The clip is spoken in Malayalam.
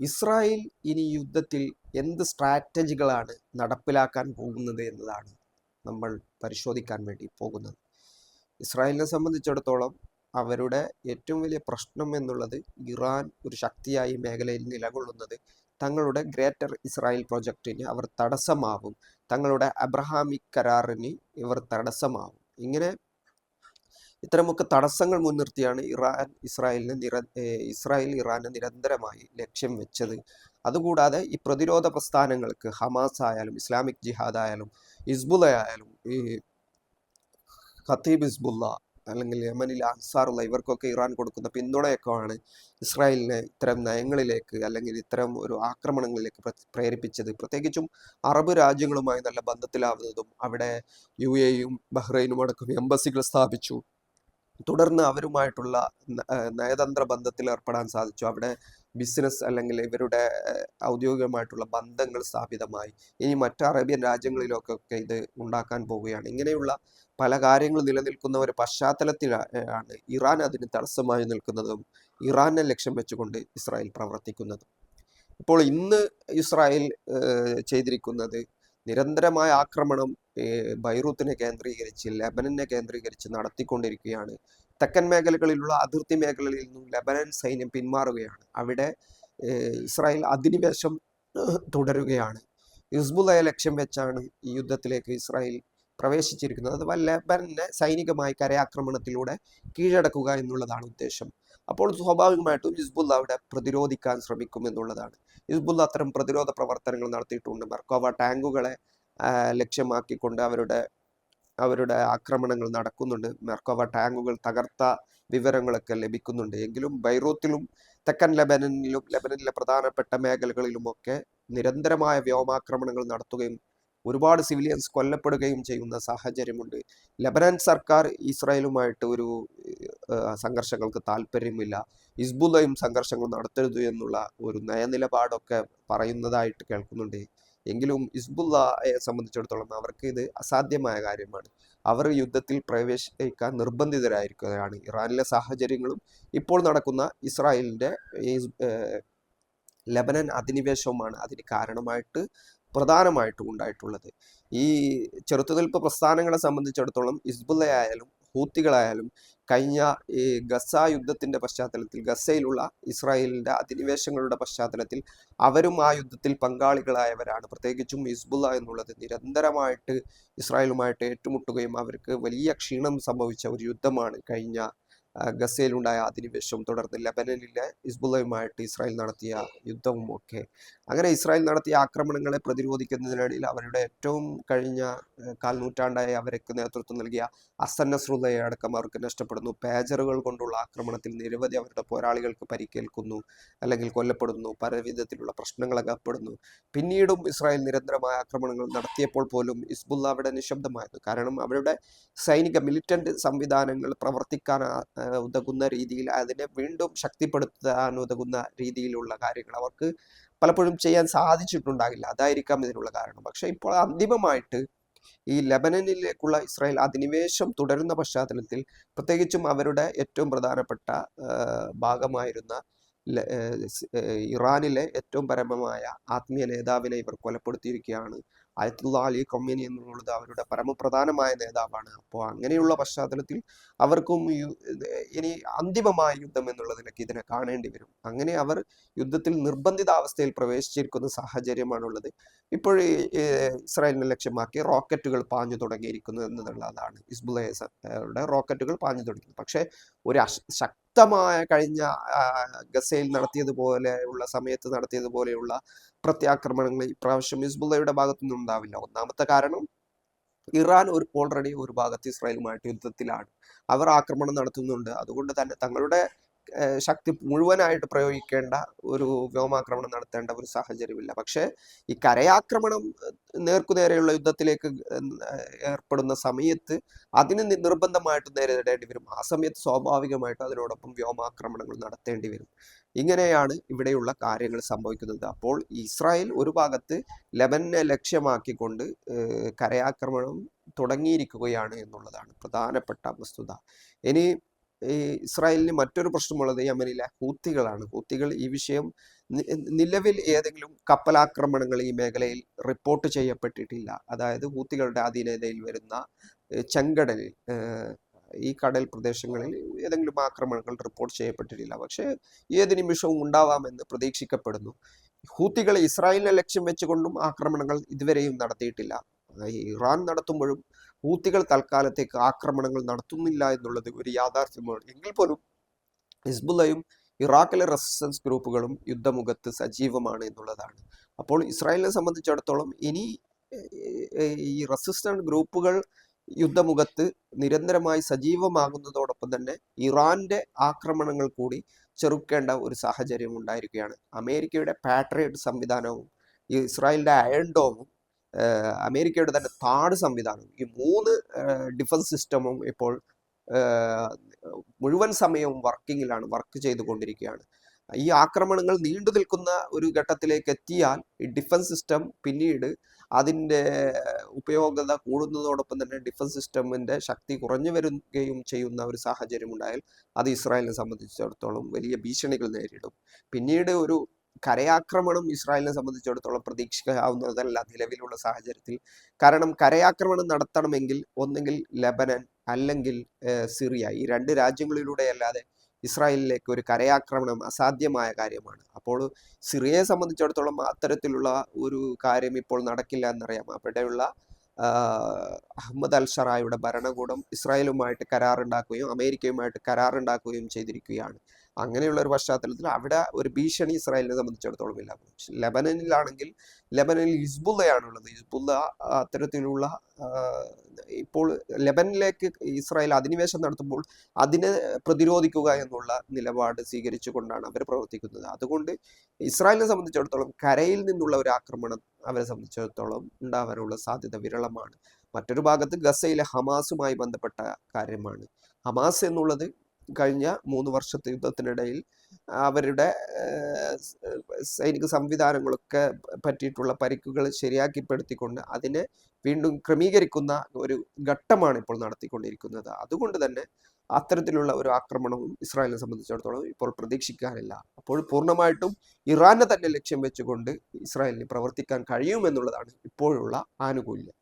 ഇസ്രായേൽ ഇനി യുദ്ധത്തിൽ എന്ത് സ്ട്രാറ്റജികളാണ് നടപ്പിലാക്കാൻ പോകുന്നത് എന്നതാണ് നമ്മൾ പരിശോധിക്കാൻ വേണ്ടി പോകുന്നത്. ഇസ്രായേലിനെ സംബന്ധിച്ചിടത്തോളം അവരുടെ ഏറ്റവും വലിയ പ്രശ്നം എന്നുള്ളത് ഇറാൻ ഒരു ശക്തിയായി മേഖലയിൽ നിലകൊള്ളുന്നത് തങ്ങളുടെ ഗ്രേറ്റർ ഇസ്രായേൽ പ്രൊജക്റ്റിന് അവർ തടസ്സമാവും, തങ്ങളുടെ അബ്രഹാമിക് കരാറിന് ഇവർ തടസ്സമാവും. ഇത്തരമൊക്കെ തടസ്സങ്ങൾ മുൻനിർത്തിയാണ് ഇസ്രായേൽ ഇറാനെ നിരന്തരമായി ലക്ഷ്യം വെച്ചത്. അതുകൂടാതെ ഈ പ്രതിരോധ പ്രസ്ഥാനങ്ങൾക്ക് ഹമാസ് ആയാലും ഇസ്ലാമിക് ജിഹാദ് ആയാലും ഹിസ്ബുള്ള ആയാലും ഈ ഖത്തീബ് ഹിസ്ബുള്ള അല്ലെങ്കിൽ യമനിലെ അൻസാറുള്ള ഇവർക്കൊക്കെ ഇറാൻ കൊടുക്കുന്ന പിന്തുണയൊക്കെയാണ് ഇസ്രായേലിനെ ഇത്തരം നയങ്ങളിലേക്ക് അല്ലെങ്കിൽ ഇത്തരം ഒരു ആക്രമണങ്ങളിലേക്ക് പ്രേരിപ്പിച്ചത്. പ്രത്യേകിച്ചും അറബ് രാജ്യങ്ങളുമായി നല്ല ബന്ധത്തിലാവുന്നതും അവിടെ UAEയും ബഹ്റൈനും അടക്കം എംബസികൾ സ്ഥാപിച്ചു. തുടർന്ന് അവരുമായിട്ടുള്ള നയതന്ത്ര ബന്ധത്തിൽ ഏർപ്പെടാൻ സാധിച്ചു. അവിടെ ബിസിനസ് അല്ലെങ്കിൽ ഇവരുടെ ഔദ്യോഗികമായിട്ടുള്ള ബന്ധങ്ങൾ സ്ഥാപിതമായി. ഇനി മറ്റ് അറേബ്യൻ രാജ്യങ്ങളിലൊക്കെ ഇത് ഉണ്ടാക്കാൻ പോവുകയാണ്. ഇങ്ങനെയുള്ള പല കാര്യങ്ങൾ നിലനിൽക്കുന്ന ഒരു പശ്ചാത്തലത്തിലാണ് ഇറാൻ അതിന് തടസ്സമായി നിൽക്കുന്നതും ഇറാനെ ലക്ഷ്യം വെച്ചുകൊണ്ട് ഇസ്രായേൽ പ്രവർത്തിക്കുന്നതും. ഇപ്പോൾ ഇന്ന് ഇസ്രായേൽ ചെയ്തിരിക്കുന്നത് നിരന്തരമായ ആക്രമണം ബൈറൂത്തിനെ കേന്ദ്രീകരിച്ച് ലെബനനെ കേന്ദ്രീകരിച്ച് നടത്തിക്കൊണ്ടിരിക്കുകയാണ്. തെക്കൻ മേഖലകളിലുള്ള അതിർത്തി മേഖലകളിൽ നിന്നും ലെബനൻ സൈന്യം പിന്മാറുകയാണ്. അവിടെ ഇസ്രായേൽ അധിനിവേശം തുടരുകയാണ്. ഹിസ്ബുള്ളയെ ലക്ഷ്യം വെച്ചാണ് ഈ യുദ്ധത്തിലേക്ക് ഇസ്രായേൽ പ്രവേശിച്ചിരിക്കുന്നത്. അഥവാ ലെബനനെ സൈനികമായി കരയാക്രമണത്തിലൂടെ കീഴടക്കുക എന്നുള്ളതാണ് ഉദ്ദേശം. അപ്പോൾ സ്വാഭാവികമായിട്ടും ഹിസ്ബുള്ള അവിടെ പ്രതിരോധിക്കാൻ ശ്രമിക്കും എന്നുള്ളതാണ്. ഹിസ്ബുള്ള അത്തരം പ്രതിരോധ പ്രവർത്തനങ്ങൾ നടത്തിയിട്ടുണ്ട്. മെർക്കോവ ടാങ്കുകളെ ലക്ഷ്യമാക്കിക്കൊണ്ട് അവരുടെ ആക്രമണങ്ങൾ നടക്കുന്നുണ്ട്. മെർക്കോവ ടാങ്കുകൾ തകർത്ത വിവരങ്ങളൊക്കെ ലഭിക്കുന്നുണ്ട്. എങ്കിലും ബൈറൂത്തിലും തെക്കൻ ലെബനനിലെ പ്രധാനപ്പെട്ട മേഖലകളിലുമൊക്കെ നിരന്തരമായ വ്യോമാക്രമണങ്ങൾ നടത്തുകയും ഒരുപാട് സിവിലിയൻസ് കൊല്ലപ്പെടുകയും ചെയ്യുന്ന സാഹചര്യമുണ്ട്. ലെബനൻ സർക്കാർ ഇസ്രായേലുമായിട്ട് ഒരു സംഘർഷങ്ങൾക്ക് താല്പര്യമില്ല. ഹിസ്ബുള്ളയും സംഘർഷങ്ങൾ നടത്തരുത് എന്നുള്ള ഒരു നയനിലപാടൊക്കെ പറയുന്നതായിട്ട് കേൾക്കുന്നുണ്ട്. എങ്കിലും ഹിസ്ബുള്ളയെ സംബന്ധിച്ചിടത്തോളം അവർക്ക് ഇത് അസാധ്യമായ കാര്യമാണ്. അവർ യുദ്ധത്തിൽ പ്രവേശിക്കാൻ നിർബന്ധിതരായിരിക്കുകയാണ്. ഇറാനിലെ സാഹചര്യങ്ങളും ഇപ്പോൾ നടക്കുന്ന ഇസ്രായേലിന്റെ ലെബനൻ അധിനിവേശവുമാണ് അതിന് കാരണമായിട്ട് പ്രധാനമായിട്ടും ഉണ്ടായിട്ടുള്ളത്. ഈ ചെറുത്തുനിൽപ്പ് പ്രസ്ഥാനങ്ങളെ സംബന്ധിച്ചിടത്തോളം ഹിസ്ബുള്ളയായാലും ഹൂത്തികളായാലും കഴിഞ്ഞ ഈ ഗസ യുദ്ധത്തിന്റെ പശ്ചാത്തലത്തിൽ ഗസയിലുള്ള ഇസ്രായേലിന്റെ അധിനിവേശങ്ങളുടെ പശ്ചാത്തലത്തിൽ അവരും ആ യുദ്ധത്തിൽ പങ്കാളികളായവരാണ്. പ്രത്യേകിച്ചും ഹിസ്ബുള്ള എന്നുള്ളത് നിരന്തരമായിട്ട് ഇസ്രായേലുമായിട്ട് ഏറ്റുമുട്ടുകയും അവർക്ക് വലിയ ക്ഷീണം സംഭവിച്ച ഒരു യുദ്ധമാണ് കഴിഞ്ഞ ഗസയിലുണ്ടായ അധിനിവേശവും തുടർന്ന് ലെബനനിലെ ഹിസ്ബുള്ളയുമായിട്ട് ഇസ്രായേൽ നടത്തിയ യുദ്ധവും ഒക്കെ. അങ്ങനെ ഇസ്രായേൽ നടത്തിയ ആക്രമണങ്ങളെ പ്രതിരോധിക്കുന്നതിനിടയിൽ അവരുടെ ഏറ്റവും കഴിഞ്ഞ കാൽനൂറ്റാണ്ടായി അവർക്ക് നേതൃത്വം നൽകിയ ഹസൻ നസ്രുള്ളയെ അടക്കം അവർക്ക് നഷ്ടപ്പെടുന്നു. പേജറുകൾ കൊണ്ടുള്ള ആക്രമണത്തിൽ നിരവധി അവരുടെ പോരാളികൾക്ക് പരിക്കേൽക്കുന്നു അല്ലെങ്കിൽ കൊല്ലപ്പെടുന്നു. പല വിധത്തിലുള്ള പ്രശ്നങ്ങൾ അകപ്പെടുന്നു. പിന്നീടും ഇസ്രായേൽ നിരന്തരമായ ആക്രമണങ്ങൾ നടത്തിയപ്പോൾ പോലും ഹിസ്ബുള്ള അവിടെ നിശബ്ദമായിരുന്നു. കാരണം അവരുടെ സൈനിക മിലിറ്റന്റ് സംവിധാനങ്ങൾ പ്രവർത്തിക്കാൻ ഉതകുന്ന രീതിയിൽ അതിനെ വീണ്ടും ശക്തിപ്പെടുത്താൻ ഉതകുന്ന രീതിയിലുള്ള കാര്യങ്ങൾ അവർക്ക് പലപ്പോഴും ചെയ്യാൻ സാധിച്ചിട്ടുണ്ടാകില്ല. അതായിരിക്കാം ഇതിനുള്ള കാരണം. പക്ഷെ ഇപ്പോൾ അന്തിമമായിട്ട് ഈ ലെബനനിലേക്കുള്ള ഇസ്രായേൽ അധിനിവേശം തുടരുന്ന പശ്ചാത്തലത്തിൽ പ്രത്യേകിച്ചും അവരുടെ ഏറ്റവും പ്രധാനപ്പെട്ട ഭാഗമായിരുന്ന ഇറാനിലെ ഏറ്റവും പരമമായ ആത്മീയ നേതാവിനെ ഇവർ കൊലപ്പെടുത്തിയിരിക്കുകയാണ്. അയത്തുള്ള അലി ഖൊമേനി എന്നുള്ളത് അവരുടെ പരമപ്രധാനമായ നേതാവാണ്. അപ്പോൾ അങ്ങനെയുള്ള പശ്ചാത്തലത്തിൽ അവർക്കും ഇനി അന്തിമമായ യുദ്ധം എന്നുള്ളതിനൊക്കെ ഇതിനെ കാണേണ്ടി വരും. അങ്ങനെ അവർ യുദ്ധത്തിൽ നിർബന്ധിതാവസ്ഥയിൽ പ്രവേശിച്ചിരിക്കുന്ന സാഹചര്യമാണുള്ളത്. ഇപ്പോൾ ഇസ്രായേലിനെ ലക്ഷ്യമാക്കി റോക്കറ്റുകൾ പാഞ്ഞു തുടങ്ങിയിരിക്കുന്നു എന്നുള്ളതാണ്. ഹിസ്ബുള്ളയുടെ റോക്കറ്റുകൾ പാഞ്ഞു തുടങ്ങി. പക്ഷേ ഒരു ശക്തമായ കഴിഞ്ഞ ഗസയിൽ നടത്തിയതുപോലെയുള്ള സമയത്ത് നടത്തിയതുപോലെയുള്ള പ്രത്യാക്രമണങ്ങൾ ഇപ്രാവശ്യം ഹിസ്ബുള്ളയുടെ ഭാഗത്തു നിന്നുണ്ടാവില്ല. ഒന്നാമത്തെ കാരണം ഇറാൻ ഓൾറെഡി ഒരു ഭാഗത്ത് ഇസ്രായേലുമായിട്ട് യുദ്ധത്തിലാണ്. അവർ ആക്രമണം നടത്തുന്നുണ്ട്. അതുകൊണ്ട് തന്നെ തങ്ങളുടെ ശക്തി മുഴുവനായിട്ട് പ്രയോഗിക്കേണ്ട ഒരു വ്യോമാക്രമണം നടത്തേണ്ട ഒരു സാഹചര്യമില്ല. പക്ഷേ ഈ കരയാക്രമണം നേർക്കുനേരെയുള്ള യുദ്ധത്തിലേക്ക് ഏർപ്പെടുന്ന സമയത്ത് അതിന് നിർബന്ധമായിട്ട് നേരിടേണ്ടി വരും. ആ സമയത്ത് സ്വാഭാവികമായിട്ട് അതിനോടൊപ്പം വ്യോമാക്രമണങ്ങൾ നടത്തേണ്ടി വരും. ഇങ്ങനെയാണ് ഇവിടെയുള്ള കാര്യങ്ങൾ സംഭവിക്കുന്നത്. അപ്പോൾ ഇസ്രായേൽ ഒരു ഭാഗത്ത് ലെബനനെ ലക്ഷ്യമാക്കിക്കൊണ്ട് കരയാക്രമണം തുടങ്ങിയിരിക്കുകയാണ് എന്നുള്ളതാണ് പ്രധാനപ്പെട്ട വസ്തുത. ഇനി ഈ ഇസ്രായേലിന് മറ്റൊരു പ്രശ്നമുള്ളത് യമനിലെ ഹൂത്തികളാണ്. ഹൂത്തികൾ ഈ വിഷയം നിലവിൽ ഏതെങ്കിലും കപ്പലാക്രമണങ്ങൾ ഈ മേഖലയിൽ റിപ്പോർട്ട് ചെയ്യപ്പെട്ടിട്ടില്ല. അതായത് ഹൂത്തികളുടെ അധീനതയിൽ വരുന്ന ചെങ്കടലിൽ, ഈ കടൽ പ്രദേശങ്ങളിൽ ഏതെങ്കിലും ആക്രമണങ്ങൾ റിപ്പോർട്ട് ചെയ്യപ്പെട്ടിട്ടില്ല. പക്ഷേ ഏത് നിമിഷവും ഉണ്ടാവാമെന്ന് പ്രതീക്ഷിക്കപ്പെടുന്നു. ഹൂത്തികൾ ഇസ്രായേലിനെ ലക്ഷ്യം വെച്ചുകൊണ്ടും ആക്രമണങ്ങൾ ഇതുവരെയും നടത്തിയിട്ടില്ല. ഇറാൻ നടത്തുമ്പോഴും ഹൂത്തികൾ തൽക്കാലത്തേക്ക് ആക്രമണങ്ങൾ നടത്തുന്നില്ല എന്നുള്ളത് ഒരു യാഥാർത്ഥ്യമാണ്. എങ്കിൽ പോലും ഹിസ്ബുള്ളയും ഇറാഖിലെ റെസിസ്റ്റൻസ് ഗ്രൂപ്പുകളും യുദ്ധമുഖത്ത് സജീവമാണ് എന്നുള്ളതാണ്. അപ്പോൾ ഇസ്രായേലിനെ സംബന്ധിച്ചിടത്തോളം ഇനി ഈ റെസിസ്റ്റൻസ് ഗ്രൂപ്പുകൾ യുദ്ധമുഖത്ത് നിരന്തരമായി സജീവമാകുന്നതോടൊപ്പം തന്നെ ഇറാന്റെ ആക്രമണങ്ങൾ കൂടി ചെറുക്കേണ്ട ഒരു സാഹചര്യം ഉണ്ടായിരിക്കുകയാണ്. അമേരിക്കയുടെ പാട്രിയറ്റ് സംവിധാനവും ഇസ്രായേലിന്റെ അയൺ ഡോമും അമേരിക്കയുടെ തന്നെ താഡ് സംവിധാനവും, ഈ 3 ഡിഫൻസ് സിസ്റ്റമും ഇപ്പോൾ മുഴുവൻ സമയവും വർക്ക് ചെയ്തുകൊണ്ടിരിക്കുകയാണ്. ഈ ആക്രമണങ്ങൾ നീണ്ടു നിൽക്കുന്ന ഒരു ഘട്ടത്തിലേക്ക് എത്തിയാൽ ഈ ഡിഫൻസ് സിസ്റ്റം പിന്നീട് അതിൻ്റെ ഉപയോഗത കൂടുന്നതോടൊപ്പം തന്നെ ഡിഫൻസ് സിസ്റ്റമിൻ്റെ ശക്തി കുറഞ്ഞു വരികയും ചെയ്യുന്ന ഒരു സാഹചര്യം ഉണ്ടായാൽ അത് ഇസ്രായേലിനെ സംബന്ധിച്ചിടത്തോളം വലിയ ഭീഷണികൾ നേരിടും. പിന്നീട് ഒരു കരയാക്രമണം ഇസ്രായേലിനെ സംബന്ധിച്ചിടത്തോളം പ്രതീക്ഷിക്കാവുന്നതല്ല നിലവിലുള്ള സാഹചര്യത്തിൽ. കാരണം കരയാക്രമണം നടത്തണമെങ്കിൽ ഒന്നെങ്കിൽ ലെബനൻ അല്ലെങ്കിൽ സിറിയ, ഈ 2 രാജ്യങ്ങളിലൂടെ അല്ലാതെ ഇസ്രായേലിലേക്ക് ഒരു കരയാക്രമണം അസാധ്യമായ കാര്യമാണ്. അപ്പോൾ സിറിയയെ സംബന്ധിച്ചിടത്തോളം അത്തരത്തിലുള്ള ഒരു കാര്യം ഇപ്പോൾ നടക്കില്ല എന്നറിയാം. അവിടെയുള്ള അഹമ്മദ് അൽ ഷറായുടെ ഭരണകൂടം ഇസ്രായേലുമായിട്ട് കരാറുണ്ടാക്കുകയും അമേരിക്കയുമായിട്ട് കരാറുണ്ടാക്കുകയും ചെയ്തിരിക്കുകയാണ്. അങ്ങനെയുള്ള ഒരു പശ്ചാത്തലത്തിൽ അവിടെ ഒരു ഭീഷണി ഇസ്രായേലിനെ സംബന്ധിച്ചിടത്തോളം ഇല്ല. ലെബനനിലാണെങ്കിൽ ലെബനനിൽ ഹിസ്ബുള്ളയാണുള്ളത്. ഹിസ്ബുള്ള അത്തരത്തിലുള്ള ഇപ്പോൾ ലെബനിലേക്ക് ഇസ്രായേൽ അധിനിവേശം നടത്തുമ്പോൾ അതിനെ പ്രതിരോധിക്കുക എന്നുള്ള നിലപാട് സ്വീകരിച്ചുകൊണ്ടാണ് അവർ പ്രവർത്തിക്കുന്നത്. അതുകൊണ്ട് ഇസ്രായേലിനെ സംബന്ധിച്ചിടത്തോളം കരയിൽ നിന്നുള്ള ഒരു ആക്രമണം അവരെ സംബന്ധിച്ചിടത്തോളം ഉണ്ടാവാനുള്ള സാധ്യത വിരളമാണ്. മറ്റൊരു ഭാഗത്ത് ഗസയിലെ ഹമാസുമായി ബന്ധപ്പെട്ട കാര്യമാണ്. ഹമാസ് എന്നുള്ളത് കഴിഞ്ഞ 3 വർഷത്തെ യുദ്ധത്തിനിടയിൽ അവരുടെ സൈനിക സംവിധാനങ്ങളൊക്കെ പറ്റിയിട്ടുള്ള പരിക്കുകൾ ശരിയാക്കിപ്പെടുത്തിക്കൊണ്ട് അതിനെ വീണ്ടും ക്രമീകരിക്കുന്ന ഒരു ഘട്ടമാണ് ഇപ്പോൾ നടത്തിക്കൊണ്ടിരിക്കുന്നത്. അതുകൊണ്ട് തന്നെ അത്തരത്തിലുള്ള ഒരു ആക്രമണവും ഇസ്രായേലിനെ സംബന്ധിച്ചിടത്തോളം ഇപ്പോൾ പ്രതീക്ഷിക്കാനില്ല. അപ്പോൾ പൂർണ്ണമായിട്ടും ഇറാനെ തന്നെ ലക്ഷ്യം വെച്ചുകൊണ്ട് ഇസ്രായേലിന് പ്രവർത്തിക്കാൻ കഴിയുമെന്നുള്ളതാണ് ഇപ്പോഴുള്ള ആനുകൂല്യം.